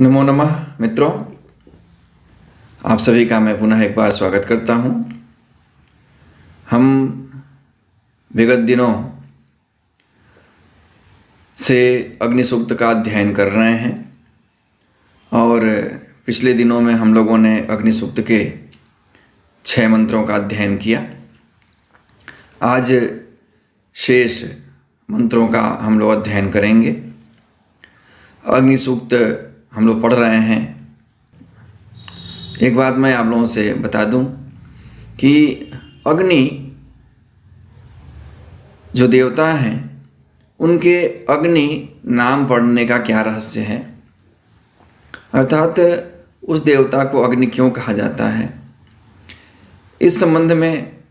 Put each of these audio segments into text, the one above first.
नमो नमः मित्रों, आप सभी का मैं पुनः एक बार स्वागत करता हूँ। हम विगत दिनों से अग्नि सूक्त का अध्ययन कर रहे हैं और पिछले दिनों में हम लोगों ने अग्नि सूक्त के 6 मंत्रों का अध्ययन किया। आज शेष मंत्रों का हम लोग अध्ययन करेंगे। अग्नि सूक्त हम लोग पढ़ रहे हैं। एक बात मैं आप लोगों से बता दूं कि अग्नि जो देवता हैं उनके अग्नि नाम पड़ने का क्या रहस्य है, अर्थात उस देवता को अग्नि क्यों कहा जाता है। इस संबंध में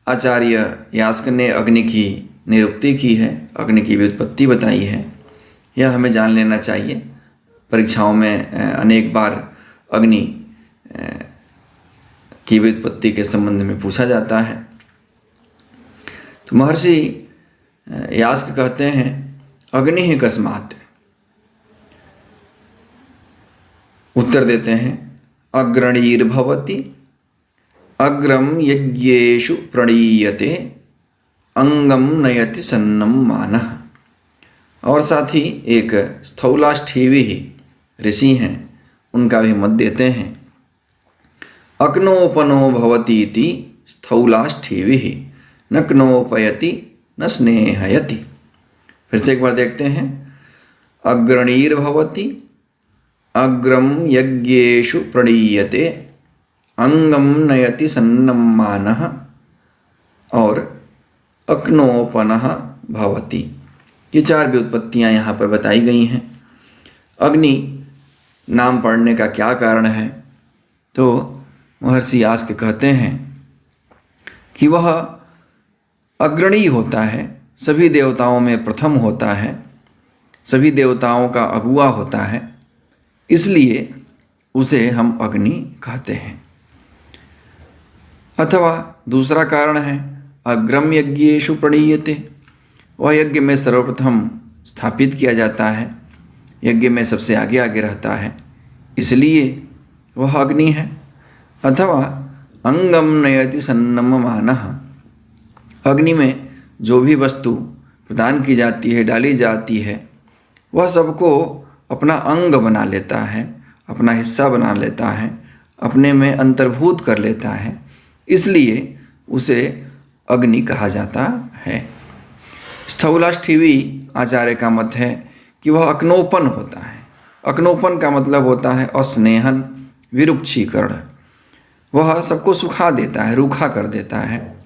आचार्य यास्क ने अग्नि की निरुक्ति की है, अग्नि की व्युत्पत्ति बताई है। यह हमें जान लेना चाहिए। परीक्षाओं में अनेक बार अग्नि की व्युत्पत्ति के संबंध में पूछा जाता है। तो महर्षि यास्क कहते हैं, अग्नि ही कस्मात्। उत्तर देते हैं, अग्रणीर्भवति अग्रम यज्ञेषु प्रणीयते अंगम नयति सन्नम मानः। और साथ ही एक स्थौलाष्ठीवी ऋषि हैं, उनका भी मत देते हैं, अक्नोपनो भवतीति स्थौलाष्ठीवी न क्नोपयति न स्नेहयति। फिर से एक बार देखते हैं, अग्रणीर्भवति अग्रम यज्ञेषु प्रणीयते अंगम नयति सन्नं मानः और अक्नोपनः भवति। ये 4 व्युत्पत्तियाँ यहाँ पर बताई गई हैं। अग्नि नाम पड़ने का क्या कारण है? तो महर्षि यास्क कहते हैं कि वह अग्रणी होता है, सभी देवताओं में प्रथम होता है, सभी देवताओं का अगुआ होता है, इसलिए उसे हम अग्नि कहते हैं। अथवा दूसरा कारण है, अग्रम यज्ञेषु प्रणीयते। वह यज्ञ में सर्वप्रथम स्थापित किया जाता है, यज्ञ में सबसे आगे आगे रहता है, इसलिए वह अग्नि है। अथवा अंगम नयति सन्नम मानः। अग्नि में जो भी वस्तु प्रदान की जाती है, डाली जाती है, वह सबको अपना अंग बना लेता है, अपना हिस्सा बना लेता है, अपने में अंतर्भूत कर लेता है, इसलिए उसे अग्नि कहा जाता है। स्थौलाष्ठीवी आचार्य का मत है कि वह अक्नोपन होता है। अक्नोपन का मतलब होता है अस्नेहन, विरुक्षीकरण। वह सबको सुखा देता है, रूखा कर देता है,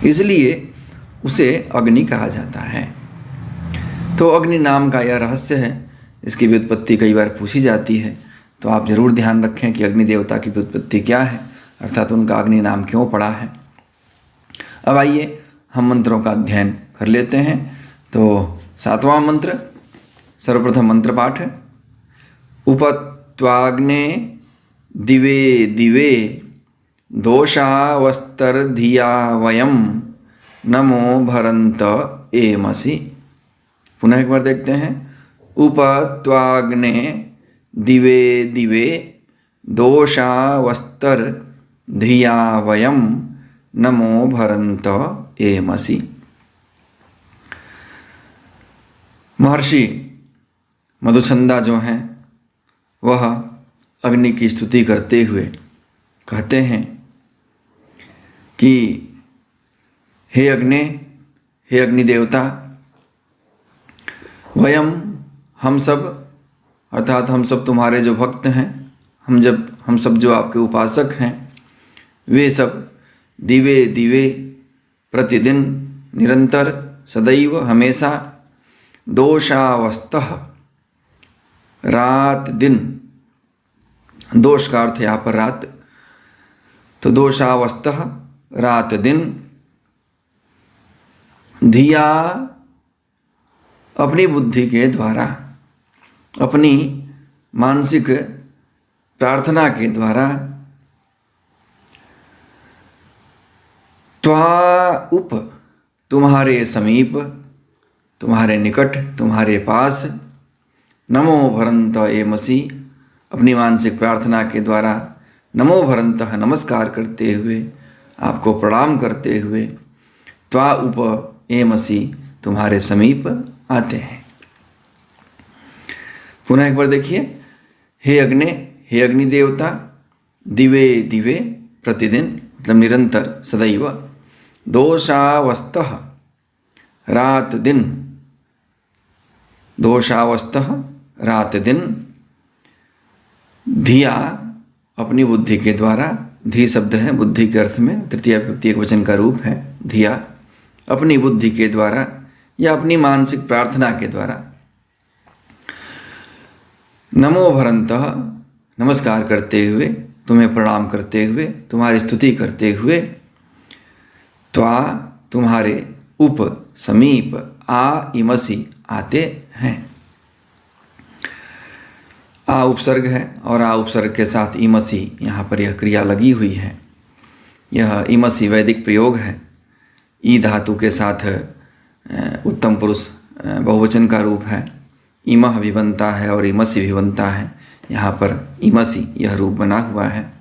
इसलिए उसे अग्नि कहा जाता है। तो अग्नि नाम का यह रहस्य है। इसकी व्युत्पत्ति कई बार पूछी जाती है, तो आप जरूर ध्यान रखें कि अग्नि देवता की व्युत्पत्ति क्या है, अर्थात उनका अग्नि नाम क्यों पड़ा है। अब आइए हम मंत्रों का अध्ययन कर लेते हैं। तो 7वां मंत्र, सर्वप्रथम मंत्र पाठ है। उपत्वाग्ने दिवे दिवे दोषावस्तर्धिया वयम नमो भरंत एमसि। पुनः एक बार देखते हैं, उपत्वाग्ने दिवे दिवे दोषावस्तर्धिया वयम नमो भरंत एमसि। महर्षि मधुचंदा जो हैं वह अग्नि की स्तुति करते हुए कहते हैं कि हे अग्नि देवता, वयम हम सब, अर्थात हम सब तुम्हारे जो भक्त हैं, हम सब जो आपके उपासक हैं, वे सब दिवे दिवे प्रतिदिन निरंतर सदैव हमेशा दोषावस्थः रात दिन, दोष का अर्थ यहाँ पर रात, तो दोषावस्थः रात दिन, धिया अपनी बुद्धि के द्वारा, अपनी मानसिक प्रार्थना के द्वारा, त्वा उप तुम्हारे समीप, तुम्हारे निकट, तुम्हारे पास, नमो भरंत एमसी, अपनी मानसिक प्रार्थना के द्वारा नमो भरंतः नमस्कार करते हुए, आपको प्रणाम करते हुए, त्वा उप एमसी, तुम्हारे समीप आते हैं। पुनः एक बार देखिए, हे अग्नि देवता, दिवे दिवे, प्रतिदिन मतलब निरंतर सदैव, दोषावस्तः, रात दिन, दोषावस्तः रात दिन, धिया अपनी बुद्धि के द्वारा, धी शब्द है बुद्धि के अर्थ में, तृतीय व्यक्ति एक वचन का रूप है, धिया अपनी बुद्धि के द्वारा या अपनी मानसिक प्रार्थना के द्वारा, नमो भरंतः, नमस्कार करते हुए, तुम्हें प्रणाम करते हुए, तुम्हारी स्तुति करते हुए, त्वा तुम्हारे, उप समीप, आ इमसी आते हैं। आ उपसर्ग है और आ उपसर्ग के साथ इमसी, यहाँ पर यह क्रिया लगी हुई है। यह इमसी वैदिक प्रयोग है। ई धातु के साथ उत्तम पुरुष बहुवचन का रूप है। इमह भी बनता है और इमसी भी बनता है। यहाँ पर इमसी यह रूप बना हुआ है।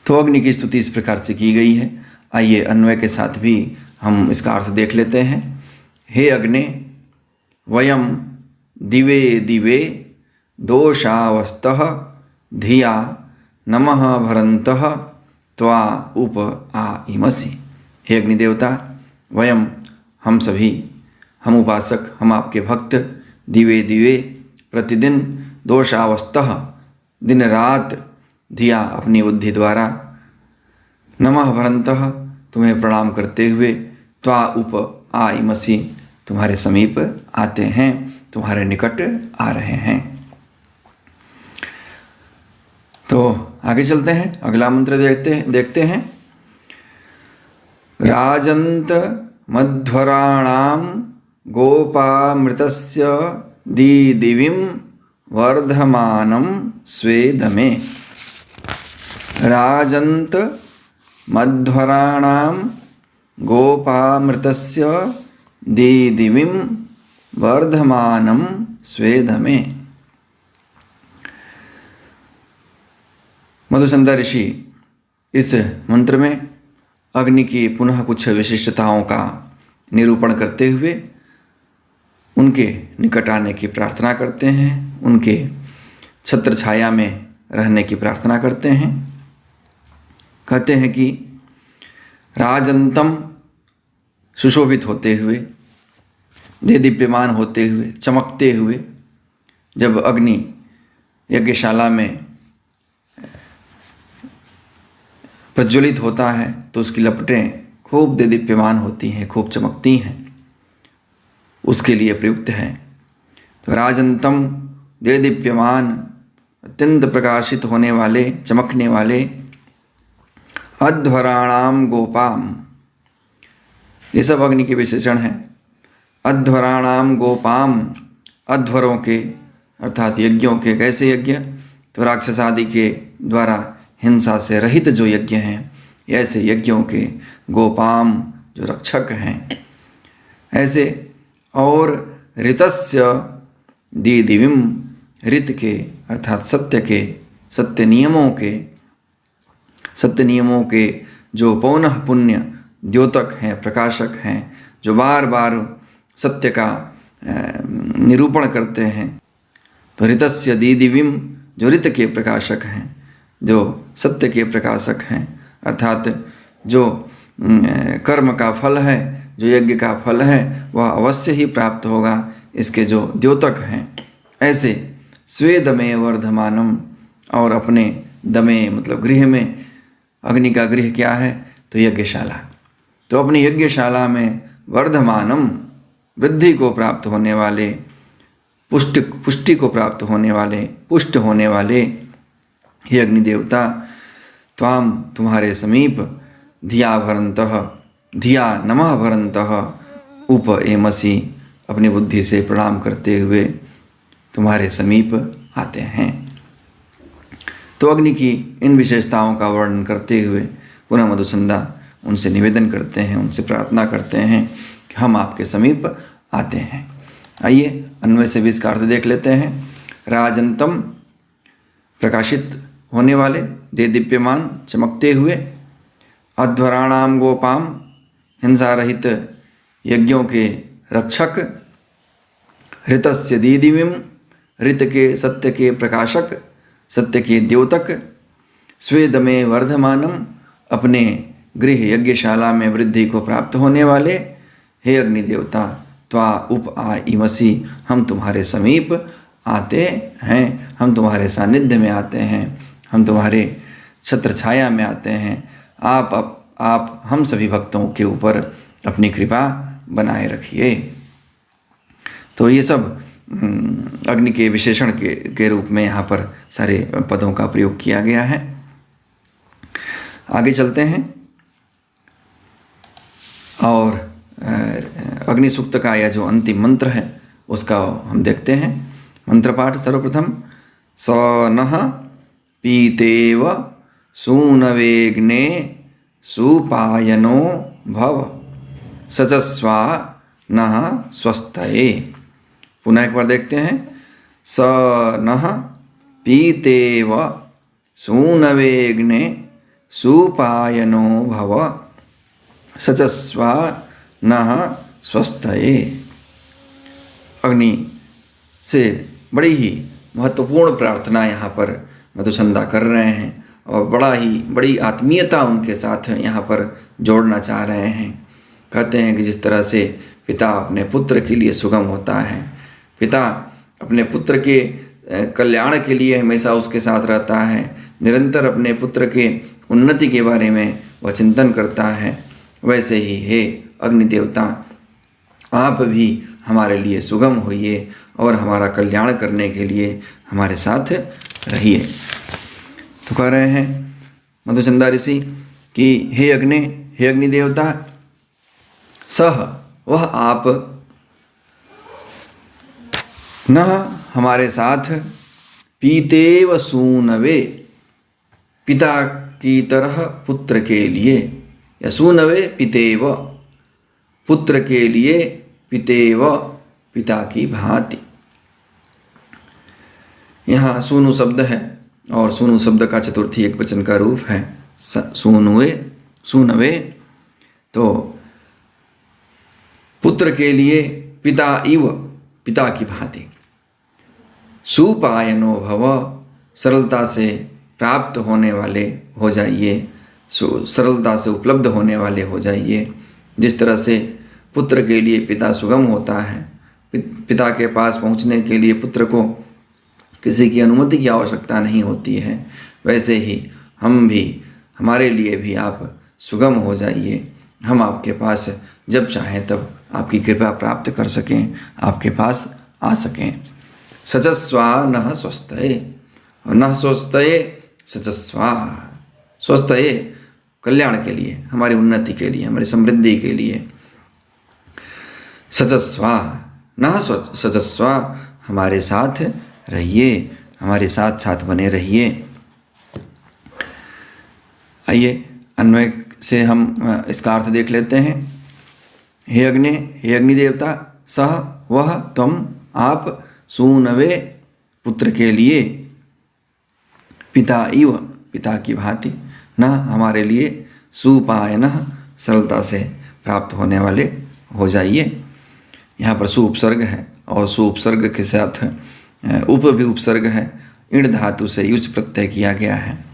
तो अग्नि की स्तुति इस प्रकार से की गई है। आइए अन्वय के साथ भी हम इसका अर्थ देख लेते हैं। हे अग्ने, वयम दिवे दिवे दोषावस्तः धिया नमः भरन्तः त्वा उप आ इमसि। हे अग्निदेवता, वयम हम सभी, हम उपासक, हम आपके भक्त, दिवे दिवे प्रतिदिन, दोषावस्तः दिन रात, धिया अपनी बुद्धि द्वारा, नमः भरन्तः तुम्हें प्रणाम करते हुए, त्वा उप आ इमसि तुम्हारे समीप आते हैं, तुम्हारे निकट आ रहे हैं। तो आगे चलते हैं, अगला मंत्र देखते हैं। राजन्त मध्वराणां गोपामृतस्य दीदिविं वर्धमानं स्वेदमे। राजन्त मध्वराणां गोपामृतस्य दीदिविं वर्धमानं स्वेदमे। मधुचंदा ऋषि इस मंत्र में अग्नि की पुनः कुछ विशिष्टताओं का निरूपण करते हुए उनके निकट आने की प्रार्थना करते हैं, उनके छत्र छाया में रहने की प्रार्थना करते हैं। कहते हैं कि राजंतम, सुशोभित होते हुए, दे दीप्यमान होते हुए, चमकते हुए, जब अग्नि यज्ञशाला में प्रज्वलित होता है तो उसकी लपटें खूब दे दीप्यमान होती हैं, खूब चमकती हैं, उसके लिए प्रयुक्त है। तो राजंतम, दे दीप्यमान, अत्यंत प्रकाशित होने वाले, चमकने वाले, अध्वराणाम गोपाम, ये सब अग्नि के विशेषण हैं। अध्वराणाम गोपाम, अध्वरों के अर्थात यज्ञों के, कैसे यज्ञ? तो राक्षस आदि के द्वारा हिंसा से रहित जो यज्ञ हैं, ऐसे यज्ञों के, गोपाम जो रक्षक हैं ऐसे। और ऋतस्य दीदिविम, ऋत के अर्थात सत्य के, सत्य नियमों के जो पौनः पुण्य द्योतक हैं, प्रकाशक हैं, जो बार बार सत्य का निरूपण करते हैं। तो ऋतस्य दीदिविम, जो ऋत के प्रकाशक हैं, जो सत्य के प्रकाशक हैं, अर्थात जो कर्म का फल है, जो यज्ञ का फल है, वह अवश्य ही प्राप्त होगा, इसके जो द्योतक हैं। ऐसे स्वेदमे वर्धमानम, और अपने दमे मतलब गृह में, अग्नि का गृह क्या है? तो यज्ञशाला। तो अपनी यज्ञशाला में वर्धमानम, वृद्धि को प्राप्त होने वाले, पुष्टि को प्राप्त होने वाले, पुष्ट होने वाले, हे अग्निदेवता, त्वाम तुम्हारे समीप, धिया भरन्तः, धिया नमः भरन्तः, उप एमसि अपनी बुद्धि से प्रणाम करते हुए तुम्हारे समीप आते हैं। तो अग्नि की इन विशेषताओं का वर्णन करते हुए पुनः मधुचंदा उनसे निवेदन करते हैं, उनसे प्रार्थना करते हैं कि हम आपके समीप आते हैं। आइए अन्वय से भी इसका अर्थ देख लेते हैं। राजंतम प्रकाशित होने वाले, दे दीप्यमान चमकते हुए, अध्वराणाम गोपाम हिंसा रहित यज्ञों के रक्षक, ऋतस्य दीदिविम ऋत के सत्य के प्रकाशक, सत्य के द्योतक, स्वेद में वर्धमानम अपने गृह यज्ञशाला में वृद्धि को प्राप्त होने वाले, हे अग्निदेवता त्वा उप आ इमसी, हम तुम्हारे समीप आते हैं, हम तुम्हारे सानिध्य में आते हैं, हम तुम्हारे छत्र छाया में आते हैं। आप हम सभी भक्तों के ऊपर अपनी कृपा बनाए रखिए। तो ये सब अग्नि के विशेषण के रूप में यहाँ पर सारे पदों का प्रयोग किया गया है। आगे चलते हैं और अग्नि सूक्त का यह जो अंतिम मंत्र है उसका हम देखते हैं। मंत्र पाठ सर्वप्रथम। स नः पीतेव सूनवेग्ने सुपायनो भव सचस्वा नः स्वस्तये। पुनः एक बार देखते हैं। स नः पीतेव सूनवेग्ने सुपायनो भव सचस्वा नः स्वस्तये। अग्नि से बड़ी ही महत्वपूर्ण प्रार्थना यहाँ पर मधुचंदा कर रहे हैं और बड़ी आत्मीयता उनके साथ यहाँ पर जोड़ना चाह रहे हैं। कहते हैं कि जिस तरह से पिता अपने पुत्र के लिए सुगम होता है, पिता अपने पुत्र के कल्याण के लिए हमेशा उसके साथ रहता है, निरंतर अपने पुत्र के उन्नति के बारे में वह चिंतन करता है, वैसे ही हे अग्निदेवता आप भी हमारे लिए सुगम होइए और हमारा कल्याण करने के लिए हमारे साथ रहिए। तो कह रहे हैं मधुचंदा ऋषि कि हे अग्निदेवता, सह वह आप न हमारे साथ पीतेव सूनवे पिता की तरह पुत्र के लिए, या सूनवे पितेव पुत्र के लिए, पितेव पिता की भांति। यहाँ सूनु शब्द है और सूनु शब्द का चतुर्थी एक वचन का रूप है सूनवे। तो पुत्र के लिए पिता इव पिता की भांति, सुपायनो भव सरलता से प्राप्त होने वाले हो जाइए, सरलता से उपलब्ध होने वाले हो जाइए। जिस तरह से पुत्र के लिए पिता सुगम होता है, पिता के पास पहुंचने के लिए पुत्र को किसी की अनुमति की आवश्यकता नहीं होती है, वैसे ही हमारे लिए भी आप सुगम हो जाइए। हम आपके पास जब चाहें तब आपकी कृपा प्राप्त कर सकें, आपके पास आ सकें। सचस्वा नः स्वस्तये, और नः स्वस्तये सचस्वा, स्वस्तये कल्याण के लिए, हमारी उन्नति के लिए, हमारी समृद्धि के लिए। सचस्वा नः सचस्वा, हमारे साथ रहिए, हमारे साथ साथ बने रहिए। आइए अन्वय से हम इसका अर्थ देख लेते हैं। हे अग्निदेवता, सह वह तुम आप सूनवे पुत्र के लिए, पिता इव पिता की भांति, न हमारे लिए सुपायन सरलता से प्राप्त होने वाले हो जाइए। यहाँ पर सु उपसर्ग है और सु उपसर्ग के साथ उप भी उपसर्ग है, इण धातु से युच प्रत्यय किया गया है।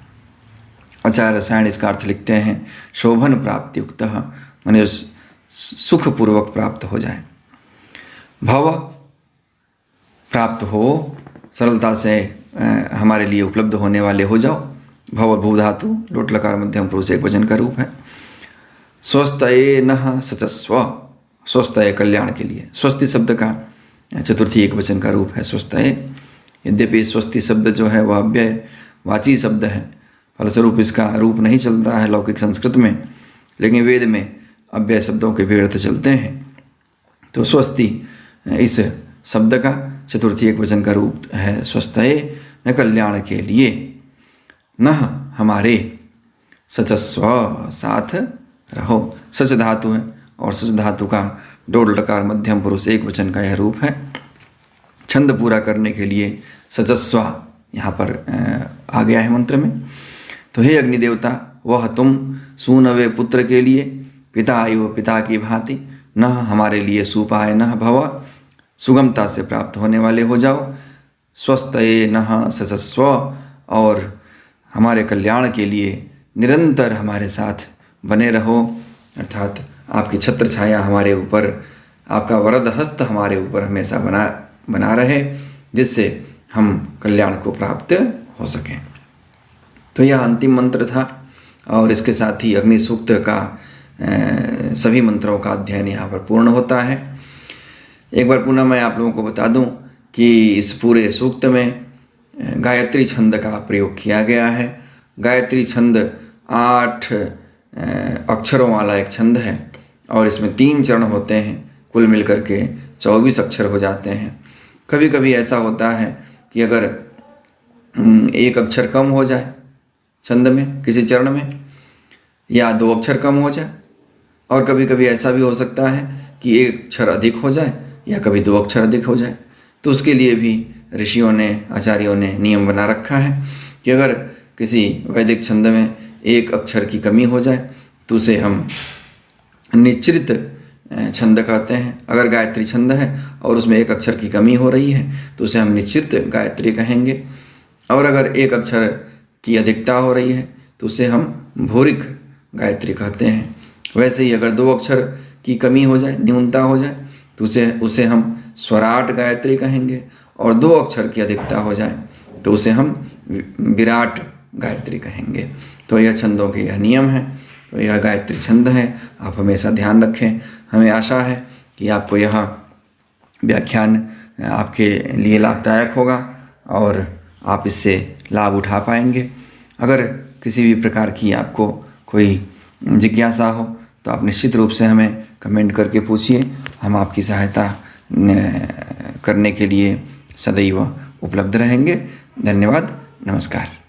आचार्य रसायन इसका अर्थ लिखते हैं शोभन प्राप्ति युक्त, माने सुखपूर्वक प्राप्त हो जाए। भव प्राप्त हो, सरलता से हमारे लिए उपलब्ध होने वाले हो जाओ। भव भू धातु लोट लकार मध्यम पुरुष एक वचन का रूप है। स्वस्तये नः सचस्व, स्वस्थय कल्याण के लिए। स्वस्ति शब्द का चतुर्थी एक वचन का रूप है स्वस्तये। यद्यपि स्वस्ति शब्द जो है वह अव्ययवाची शब्द है, फलस्वरूप इसका रूप नहीं चलता है लौकिक संस्कृत में, लेकिन वेद में अव्यय शब्दों के भी अर्थ चलते हैं। तो स्वस्ति इस शब्द का चतुर्थी एक वचन का रूप है स्वस्तये, न कल्याण के लिए, न हमारे, सचस्व साथ रहो। सच धातु है और सच धातु का डोड लकार मध्यम पुरुष एक वचन का यह रूप है। छंद पूरा करने के लिए सचस्वा यहाँ पर आ गया है मंत्र में। तो हे अग्नि देवता, वह तुम सूनवे पुत्र के लिए पिता एव पिता की भांति न हमारे लिए सुपाय न भव, सुगमता से प्राप्त होने वाले हो जाओ। स्वस्थये नः सचस्व, और हमारे कल्याण के लिए निरंतर हमारे साथ बने रहो, अर्थात आपकी छत्र छाया हमारे ऊपर, आपका वरद हस्त हमारे ऊपर हमेशा बना रहे, जिससे हम कल्याण को प्राप्त हो सकें। तो यह अंतिम मंत्र था और इसके साथ ही अग्नि सूक्त का सभी मंत्रों का अध्ययन यहाँ पर पूर्ण होता है। एक बार पुनः मैं आप लोगों को बता दूं कि इस पूरे सूक्त में गायत्री छंद का प्रयोग किया गया है। गायत्री छंद 8 अक्षरों वाला एक छंद है और इसमें 3 चरण होते हैं, कुल मिलकर के 24 अक्षर हो जाते हैं। कभी कभी ऐसा होता है कि अगर एक अक्षर कम हो जाए छंद में किसी चरण में, या 2 अक्षर कम हो जाए, और कभी कभी ऐसा भी हो सकता है कि एक अक्षर अधिक हो जाए या कभी 2 अक्षर अधिक हो जाए। तो उसके लिए भी ऋषियों ने, आचार्यों ने नियम बना रखा है कि अगर किसी वैदिक छंद में एक अक्षर की कमी हो जाए तो उसे हम निश्चित छंद कहते हैं। अगर गायत्री छंद है और उसमें एक अक्षर की कमी हो रही है तो उसे हम निश्चित गायत्री कहेंगे, और अगर एक अक्षर की अधिकता हो रही है तो उसे हम भूरिक गायत्री कहते हैं। वैसे ही अगर 2 अक्षर की कमी हो जाए, न्यूनता हो जाए, तो उसे हम स्वराट गायत्री कहेंगे, और 2 अक्षर की अधिकता हो जाए तो उसे हम विराट गायत्री कहेंगे। तो यह छंदों के यह नियम है। तो यह गायत्री छंद है, आप हमेशा ध्यान रखें। हमें आशा है कि आपको यह व्याख्यान आपके लिए लाभदायक होगा और आप इससे लाभ उठा पाएंगे। अगर किसी भी प्रकार की आपको कोई जिज्ञासा हो तो आप निश्चित रूप से हमें कमेंट करके पूछिए। हम आपकी सहायता करने के लिए सदैव उपलब्ध रहेंगे। धन्यवाद। नमस्कार।